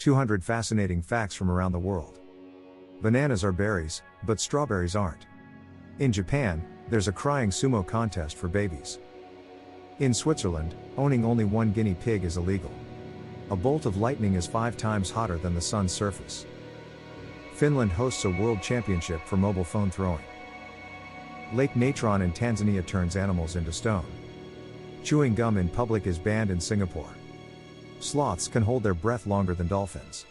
200 fascinating facts from around the world. Bananas are berries, but strawberries aren't. In Japan, there's a crying sumo contest for babies. In Switzerland, owning only one guinea pig is illegal. A bolt of lightning is 5 times hotter than the sun's surface. Finland hosts a world championship for mobile phone throwing. Lake Natron in Tanzania turns animals into stone. Chewing gum in public is banned in Singapore. Sloths can hold their breath longer than dolphins.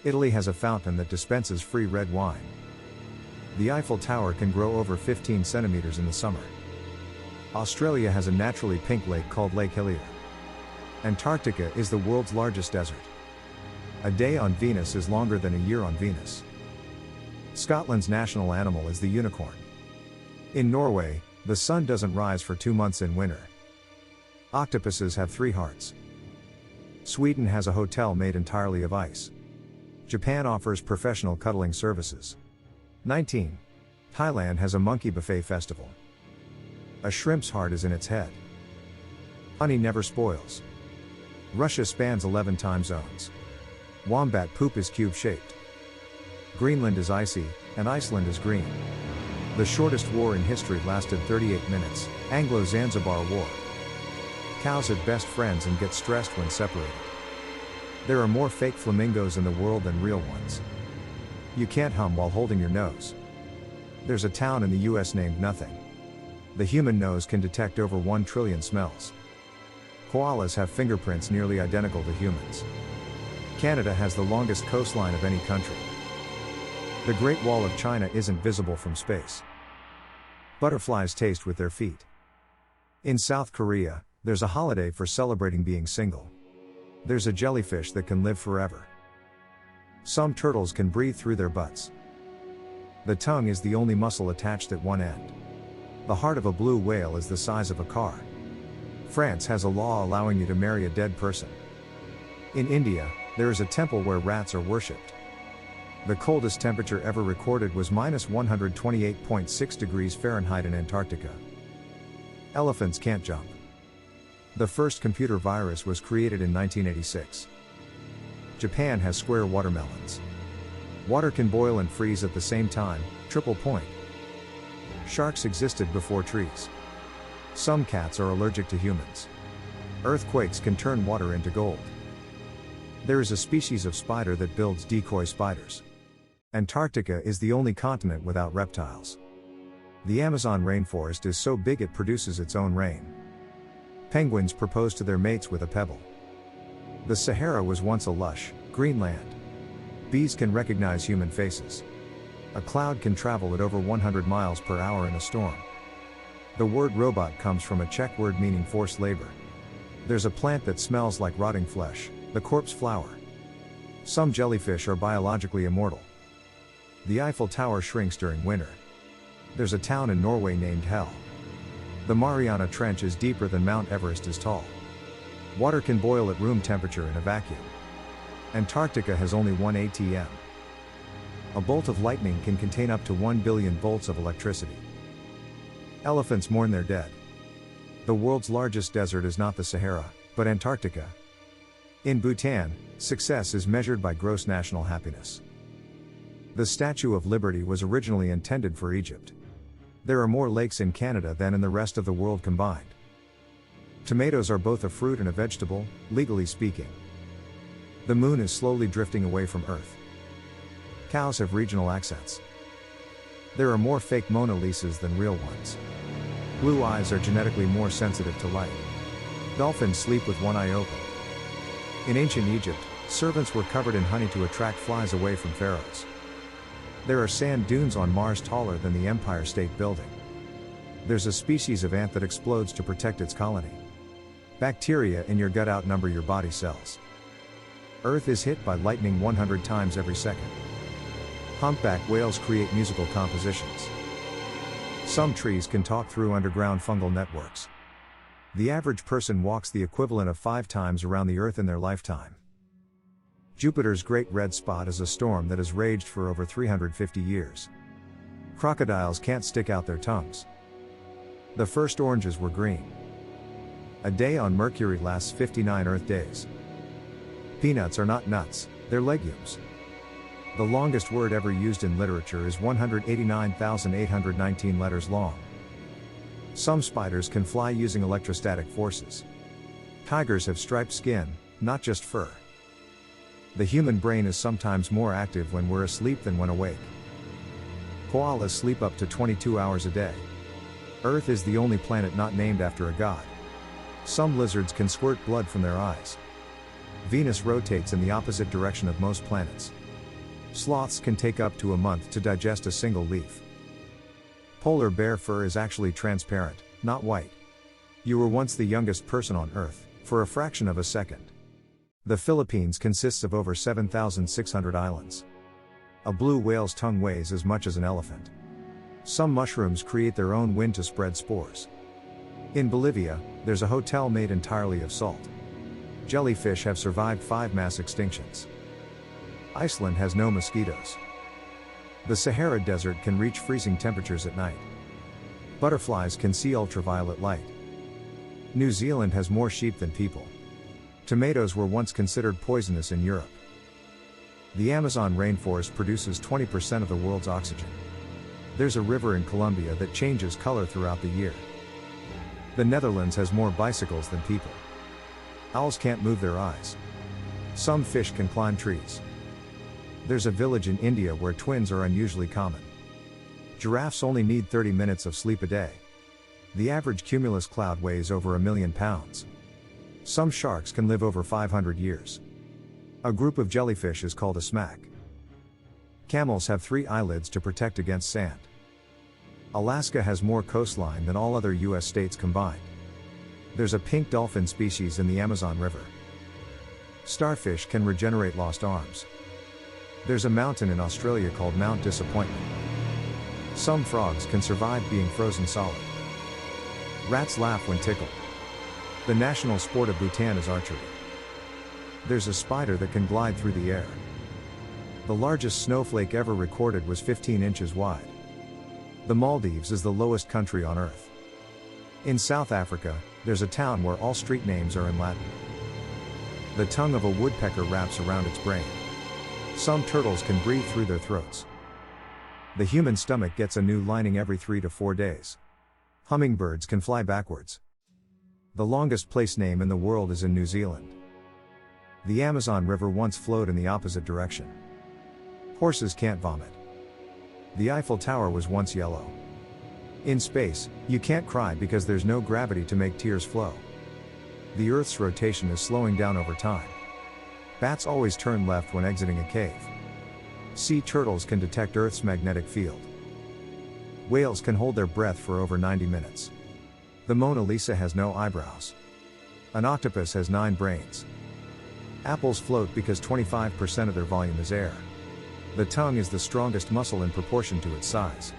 Italy has a fountain that dispenses free red wine. The Eiffel Tower can grow over 15 centimeters in the summer. Australia has a naturally pink lake called Lake Hillier. Antarctica is the world's largest desert. A day on Venus is longer than a year on Venus. Scotland's national animal is the unicorn. In Norway, the sun doesn't rise for 2 months in winter. Octopuses have 3 hearts. Sweden has a hotel made entirely of ice. Japan offers professional cuddling services. 19. Thailand has a monkey buffet festival. A shrimp's heart is in its head. Honey never spoils. Russia spans 11 time zones. Wombat poop is cube-shaped. Greenland is icy, and Iceland is green. The shortest war in history lasted 38 minutes, Anglo-Zanzibar War. Cows are best friends and get stressed when separated. There are more fake flamingos in the world than real ones. You can't hum while holding your nose. There's a town in the US named Nothing. The human nose can detect over 1 trillion smells. Koalas have fingerprints nearly identical to humans. Canada has the longest coastline of any country. The Great Wall of China isn't visible from space. Butterflies taste with their feet. In South Korea, there's a holiday for celebrating being single. There's a jellyfish that can live forever. Some turtles can breathe through their butts. The tongue is the only muscle attached at one end. The heart of a blue whale is the size of a car. France has a law allowing you to marry a dead person. In India, there is a temple where rats are worshipped. The coldest temperature ever recorded was -128.6 degrees Fahrenheit in Antarctica. Elephants can't jump. The first computer virus was created in 1986. Japan has square watermelons. Water can boil and freeze at the same time, triple point. Sharks existed before trees. Some cats are allergic to humans. Earthquakes can turn water into gold. There is a species of spider that builds decoy spiders. Antarctica is the only continent without reptiles. The Amazon rainforest is so big it produces its own rain. Penguins propose to their mates with a pebble. The Sahara was once a lush, green land. Bees can recognize human faces. A cloud can travel at over 100 miles per hour in a storm. The word robot comes from a Czech word meaning forced labor. There's a plant that smells like rotting flesh, the corpse flower. Some jellyfish are biologically immortal. The Eiffel Tower shrinks during winter. There's a town in Norway named Hell. The Mariana Trench is deeper than Mount Everest is tall. Water can boil at room temperature in a vacuum. Antarctica has only 1 ATM. A bolt of lightning can contain up to 1 billion volts of electricity. Elephants mourn their dead. The world's largest desert is not the Sahara, but Antarctica. In Bhutan, success is measured by gross national happiness. The Statue of Liberty was originally intended for Egypt. There are more lakes in Canada than in the rest of the world combined. Tomatoes are both a fruit and a vegetable, legally speaking. The moon is slowly drifting away from Earth. Cows have regional accents. There are more fake Mona Lisas than real ones. Blue eyes are genetically more sensitive to light. Dolphins sleep with one eye open. In ancient Egypt, servants were covered in honey to attract flies away from pharaohs. There are sand dunes on Mars taller than the Empire State Building. There's a species of ant that explodes to protect its colony. Bacteria in your gut outnumber your body cells. Earth is hit by lightning 100 times every second. Humpback whales create musical compositions. Some trees can talk through underground fungal networks. The average person walks the equivalent of 5 times around the Earth in their lifetime. Jupiter's Great Red Spot is a storm that has raged for over 350 years. Crocodiles can't stick out their tongues. The first oranges were green. A day on Mercury lasts 59 Earth days. Peanuts are not nuts. They're legumes. The longest word ever used in literature is 189,819 letters long. Some spiders can fly using electrostatic forces. Tigers have striped skin, not just fur. The human brain is sometimes more active when we're asleep than when awake. Koalas sleep up to 22 hours a day. Earth is the only planet not named after a god. Some lizards can squirt blood from their eyes. Venus rotates in the opposite direction of most planets. Sloths can take up to a month to digest a single leaf. Polar bear fur is actually transparent, not white. You were once the youngest person on Earth, for a fraction of a second. The Philippines consists of over 7,600 islands. A blue whale's tongue weighs as much as an elephant. Some mushrooms create their own wind to spread spores. In Bolivia, there's a hotel made entirely of salt. Jellyfish have survived 5 mass extinctions. Iceland has no mosquitoes. The Sahara Desert can reach freezing temperatures at night. Butterflies can see ultraviolet light. New Zealand has more sheep than people. Tomatoes were once considered poisonous in Europe. The Amazon rainforest produces 20% of the world's oxygen. There's a river in Colombia that changes color throughout the year. The Netherlands has more bicycles than people. Owls can't move their eyes. Some fish can climb trees. There's a village in India where twins are unusually common. Giraffes only need 30 minutes of sleep a day. The average cumulus cloud weighs over 1 million pounds. Some sharks can live over 500 years. A group of jellyfish is called a smack. Camels have 3 eyelids to protect against sand. Alaska has more coastline than all other US states combined. There's a pink dolphin species in the Amazon River. Starfish can regenerate lost arms. There's a mountain in Australia called Mount Disappointment. Some frogs can survive being frozen solid. Rats laugh when tickled. The national sport of Bhutan is archery. There's a spider that can glide through the air. The largest snowflake ever recorded was 15 inches wide. The Maldives is the lowest country on Earth. In South Africa, there's a town where all street names are in Latin. The tongue of a woodpecker wraps around its brain. Some turtles can breathe through their throats. The human stomach gets a new lining every 3 to 4 days. Hummingbirds can fly backwards. The longest place name in the world is in New Zealand. The Amazon River once flowed in the opposite direction. Horses can't vomit. The Eiffel Tower was once yellow. In space, you can't cry because there's no gravity to make tears flow. The Earth's rotation is slowing down over time. Bats always turn left when exiting a cave. Sea turtles can detect Earth's magnetic field. Whales can hold their breath for over 90 minutes. The Mona Lisa has no eyebrows. An octopus has 9 brains. Apples float because 25% of their volume is air. The tongue is the strongest muscle in proportion to its size.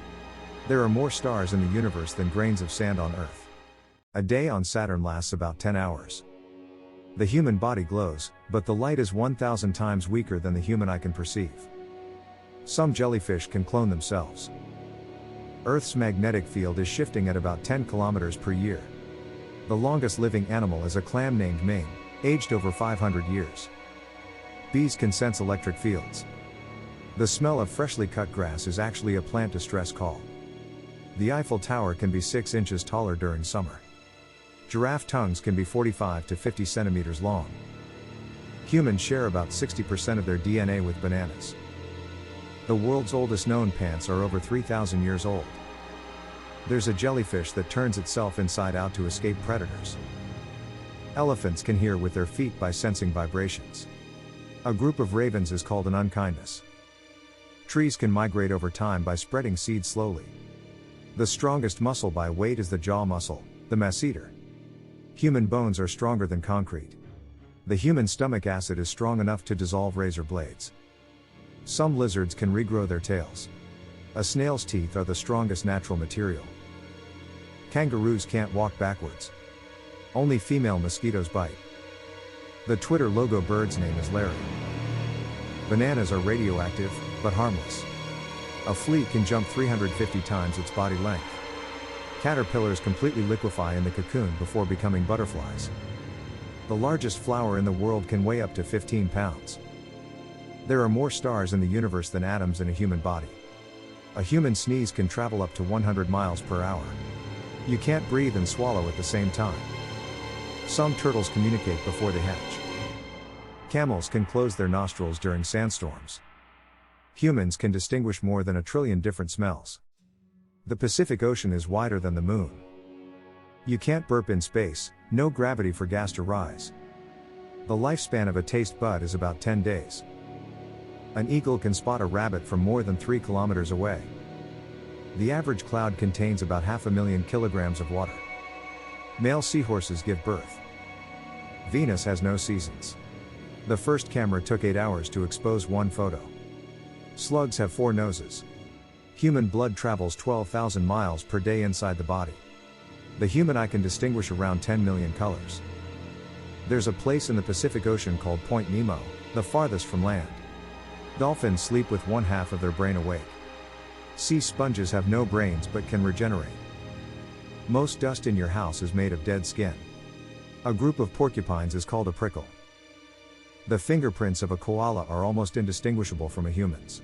There are more stars in the universe than grains of sand on Earth. A day on Saturn lasts about 10 hours. The human body glows, but the light is 1,000 times weaker than the human eye can perceive. Some jellyfish can clone themselves. Earth's magnetic field is shifting at about 10 kilometers per year. The longest living animal is a clam named Ming, aged over 500 years. Bees can sense electric fields. The smell of freshly cut grass is actually a plant distress call. The Eiffel Tower can be 6 inches taller during summer. Giraffe tongues can be 45 to 50 centimeters long. Humans share about 60% of their DNA with bananas. The world's oldest known pants are over 3,000 years old. There's a jellyfish that turns itself inside out to escape predators. Elephants can hear with their feet by sensing vibrations. A group of ravens is called an unkindness. Trees can migrate over time by spreading seeds slowly. The strongest muscle by weight is the jaw muscle, the masseter. Human bones are stronger than concrete. The human stomach acid is strong enough to dissolve razor blades. Some lizards can regrow their tails. A snail's teeth are the strongest natural material. Kangaroos can't walk backwards. Only female mosquitoes bite. The Twitter logo bird's name is Larry. Bananas are radioactive, but harmless. A flea can jump 350 times its body length. Caterpillars completely liquefy in the cocoon before becoming butterflies. The largest flower in the world can weigh up to 15 pounds. There are more stars in the universe than atoms in a human body. A human sneeze can travel up to 100 miles per hour. You can't breathe and swallow at the same time. Some turtles communicate before they hatch. Camels can close their nostrils during sandstorms. Humans can distinguish more than 1 trillion different smells. The Pacific Ocean is wider than the moon. You can't burp in space, no gravity for gas to rise. The lifespan of a taste bud is about 10 days. An eagle can spot a rabbit from more than 3 kilometers away. The average cloud contains about 500,000 kilograms of water. Male seahorses give birth. Venus has no seasons. The first camera took 8 hours to expose one photo. Slugs have 4 noses. Human blood travels 12,000 miles per day inside the body. The human eye can distinguish around 10 million colors. There's a place in the Pacific Ocean called Point Nemo, the farthest from land. Dolphins sleep with 1/2 of their brain awake. Sea sponges have no brains but can regenerate. Most dust in your house is made of dead skin. A group of porcupines is called a prickle. The fingerprints of a koala are almost indistinguishable from a human's.